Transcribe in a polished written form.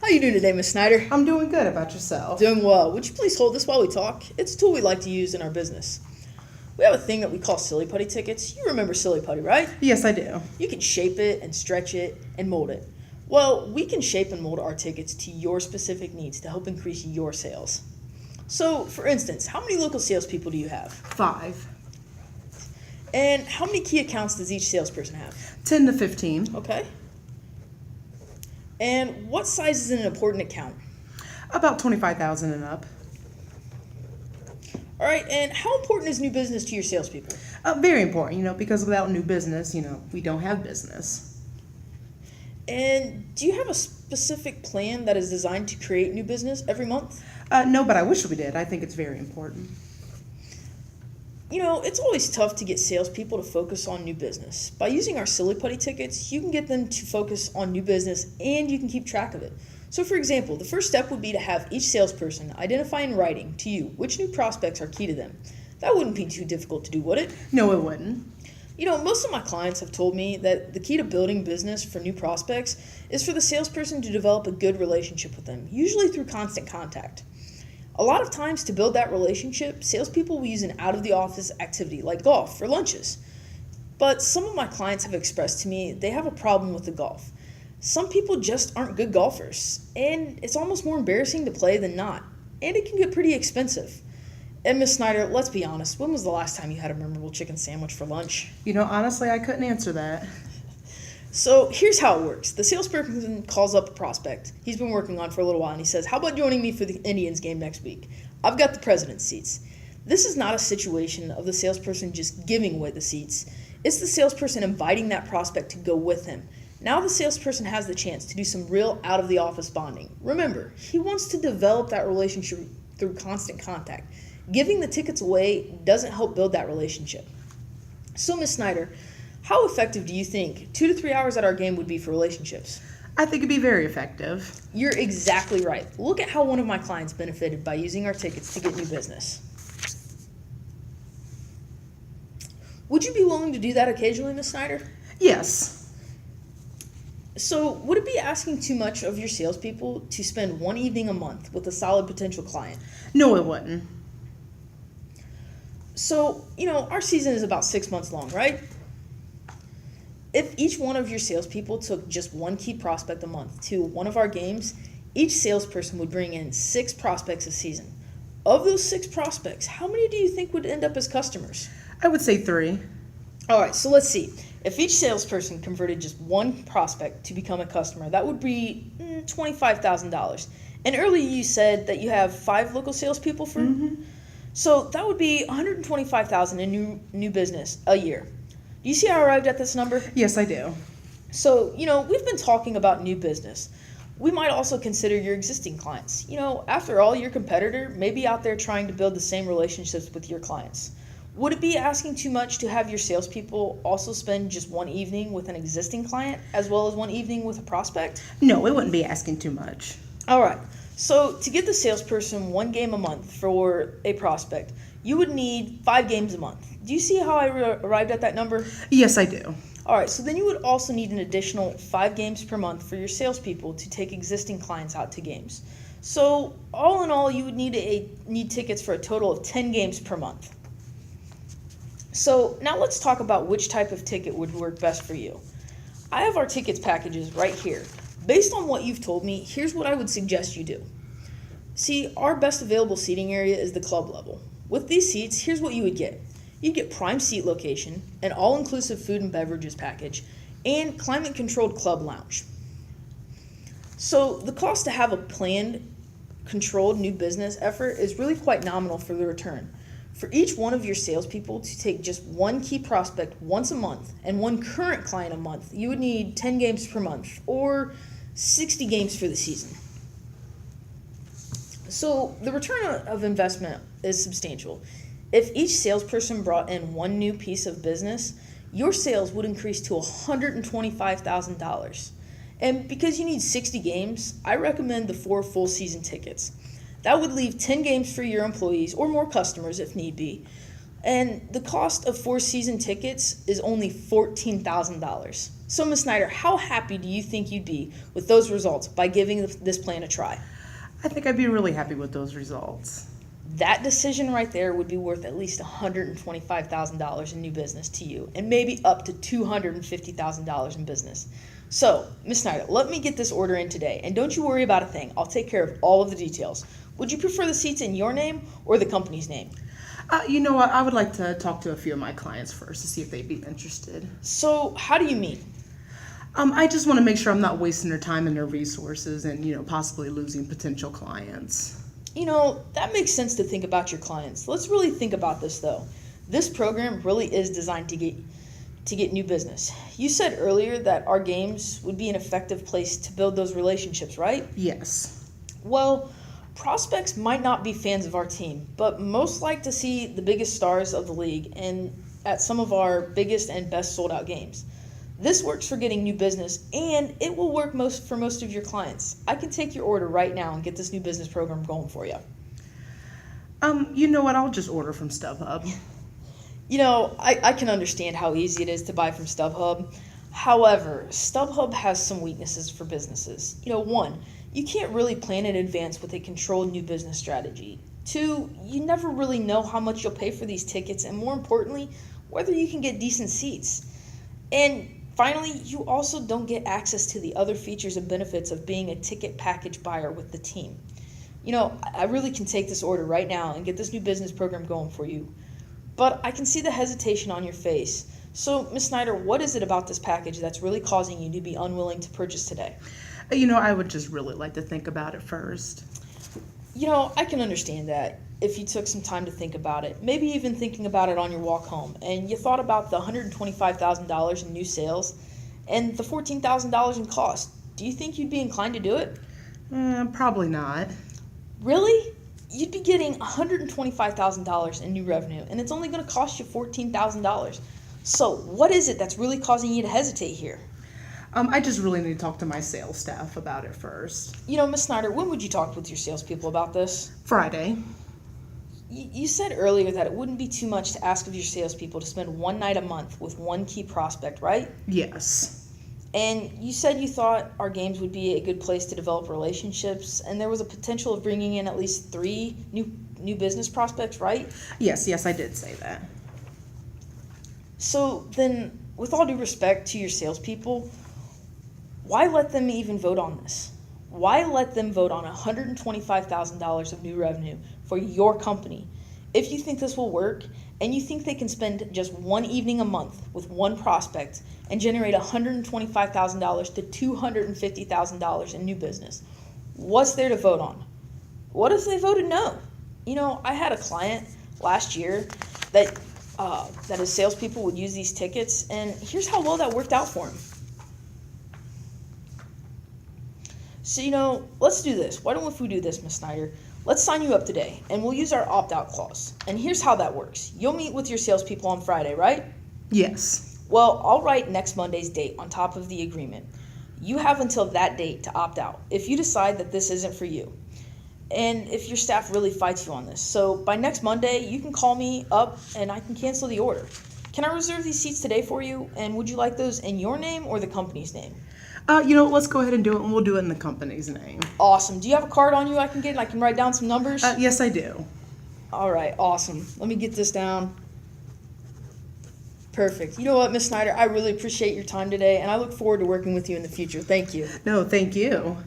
How you doing today, Miss Snyder? I'm doing good. About yourself? Doing well. Would you please hold this while we talk? It's a tool we like to use in our business. We have a thing that we call silly putty tickets. You remember silly putty, right? Yes, I do. You can shape it and stretch it and mold it. Well, we can shape and mold our tickets to your specific needs to help increase your sales. So, for instance, how many local salespeople do you have? 5. And how many key accounts does each salesperson have? 10 to 15. Okay. And what size is an important account? About 25,000 and up. All right, and how important is new business to your salespeople? Very important, because without new business, we don't have business. And do you have a specific plan that is designed to create new business every month? No, but I wish we did. I think it's very important. It's always tough to get salespeople to focus on new business. By using our silly putty tickets, you can get them to focus on new business and you can keep track of it. So for example, the first step would be to have each salesperson identify in writing to you which new prospects are key to them. That wouldn't be too difficult to do, would it? No, it wouldn't. Most of my clients have told me that the key to building business for new prospects is for the salesperson to develop a good relationship with them, usually through constant contact. A lot of times to build that relationship, salespeople will use an out-of-the-office activity like golf for lunches. But some of my clients have expressed to me they have a problem with the golf. Some people just aren't good golfers, and it's almost more embarrassing to play than not, and it can get pretty expensive. And Miss Snyder, let's be honest, when was the last time you had a memorable chicken sandwich for lunch? Honestly, I couldn't answer that. So here's how it works. The salesperson calls up a prospect he's been working on for a little while, and he says, "How about joining me for the Indians game next week? I've got the president's seats." This is not a situation of the salesperson just giving away the seats. It's the salesperson inviting that prospect to go with him. Now the salesperson has the chance to do some real out-of-the-office bonding. Remember, he wants to develop that relationship through constant contact. Giving the tickets away doesn't help build that relationship. So, Miss Snyder, how effective do you think 2 to 3 hours at our game would be for relationships? I think it'd be very effective. You're exactly right. Look at how one of my clients benefited by using our tickets to get new business. Would you be willing to do that occasionally, Miss Snyder? Yes. So, would it be asking too much of your salespeople to spend one evening a month with a solid potential client? No, it wouldn't. So, our season is about 6 months long, right? If each one of your salespeople took just one key prospect a month to one of our games, each salesperson would bring in 6 prospects a season. Of those 6 prospects, how many do you think would end up as customers? I would say 3. All right, so let's see. If each salesperson converted just one prospect to become a customer, that would be $25,000. And earlier you said that you have 5 local salespeople for. So that would be $125,000 in new business a year. Do you see how I arrived at this number? Yes, I do. So, we've been talking about new business. We might also consider your existing clients. After all, your competitor may be out there trying to build the same relationships with your clients. Would it be asking too much to have your salespeople also spend just one evening with an existing client as well as one evening with a prospect? No, it wouldn't be asking too much. All right. So to get the salesperson one game a month for a prospect, you would need 5 games a month. Do you see how I arrived at that number? Yes, I do. All right, so then you would also need an additional 5 games per month for your salespeople to take existing clients out to games. So all in all, you would need tickets for a total of 10 games per month. So now let's talk about which type of ticket would work best for you. I have our tickets packages right here. Based on what you've told me, here's what I would suggest you do. See, our best available seating area is the club level. With these seats, here's what you would get. You'd get prime seat location, an all-inclusive food and beverages package, and climate-controlled club lounge. So the cost to have a planned, controlled new business effort is really quite nominal for the return. For each one of your salespeople to take just one key prospect once a month and one current client a month, you would need 10 games per month or 60 games for the season. So the return of investment is substantial. If each salesperson brought in one new piece of business, your sales would increase to $125,000. And because you need 60 games, I recommend the 4 full season tickets. That would leave 10 games for your employees or more customers if need be. And the cost of 4 season tickets is only $14,000. So, Ms. Snyder, how happy do you think you'd be with those results by giving this plan a try? I think I'd be really happy with those results. That decision right there would be worth at least $125,000 in new business to you, and maybe up to $250,000 in business. So, Ms. Snyder, let me get this order in today, and don't you worry about a thing. I'll take care of all of the details. Would you prefer the seats in your name or the company's name? You know what? I would like to talk to a few of my clients first to see if they'd be interested. So, how do you mean? I just want to make sure I'm not wasting their time and their resources and, possibly losing potential clients. That makes sense to think about your clients. Let's really think about this, though. This program really is designed to get new business. You said earlier that our games would be an effective place to build those relationships, right? Yes. Well, prospects might not be fans of our team, but most like to see the biggest stars of the league and at some of our biggest and best sold out games. This works for getting new business, and it will work for most of your clients. I can take your order right now and get this new business program going for you. You know what? I'll just order from StubHub. I can understand how easy it is to buy from StubHub. However, StubHub has some weaknesses for businesses. One, you can't really plan in advance with a controlled new business strategy. Two, you never really know how much you'll pay for these tickets, and more importantly, whether you can get decent seats. And finally, you also don't get access to the other features and benefits of being a ticket package buyer with the team. I really can take this order right now and get this new business program going for you. But I can see the hesitation on your face. So, Ms. Snyder, what is it about this package that's really causing you to be unwilling to purchase today? I would just really like to think about it first. I can understand that if you took some time to think about it, maybe even thinking about it on your walk home, and you thought about the $125,000 in new sales and the $14,000 in cost. Do you think you'd be inclined to do it? Probably not. Really? You'd be getting $125,000 in new revenue, and it's only going to cost you $14,000. So what is it that's really causing you to hesitate here? I just really need to talk to my sales staff about it first. Ms. Snyder, when would you talk with your salespeople about this? Friday. You said earlier that it wouldn't be too much to ask of your salespeople to spend one night a month with one key prospect, right? Yes. And you said you thought our games would be a good place to develop relationships, and there was a potential of bringing in at least 3 new business prospects, right? Yes, I did say that. So then, with all due respect to your salespeople, why let them even vote on this? Why let them vote on $125,000 of new revenue for your company if you think this will work and you think they can spend just one evening a month with one prospect and generate $125,000 to $250,000 in new business? What's there to vote on? What if they voted no? I had a client last year that his salespeople would use these tickets, and here's how well that worked out for him. So, let's do this. Why don't we do this, Ms. Snyder? Let's sign you up today, and we'll use our opt-out clause. And here's how that works. You'll meet with your salespeople on Friday, right? Yes. Well, I'll write next Monday's date on top of the agreement. You have until that date to opt out if you decide that this isn't for you, and if your staff really fights you on this. So by next Monday, you can call me up, and I can cancel the order. Can I reserve these seats today for you, and would you like those in your name or the company's name? Let's go ahead and do it, and we'll do it in the company's name. Awesome. Do you have a card on you I can get and I can write down some numbers? Yes, I do. All right, awesome. Let me get this down. Perfect. You know what, Ms. Snyder, I really appreciate your time today, and I look forward to working with you in the future. Thank you. No, thank you.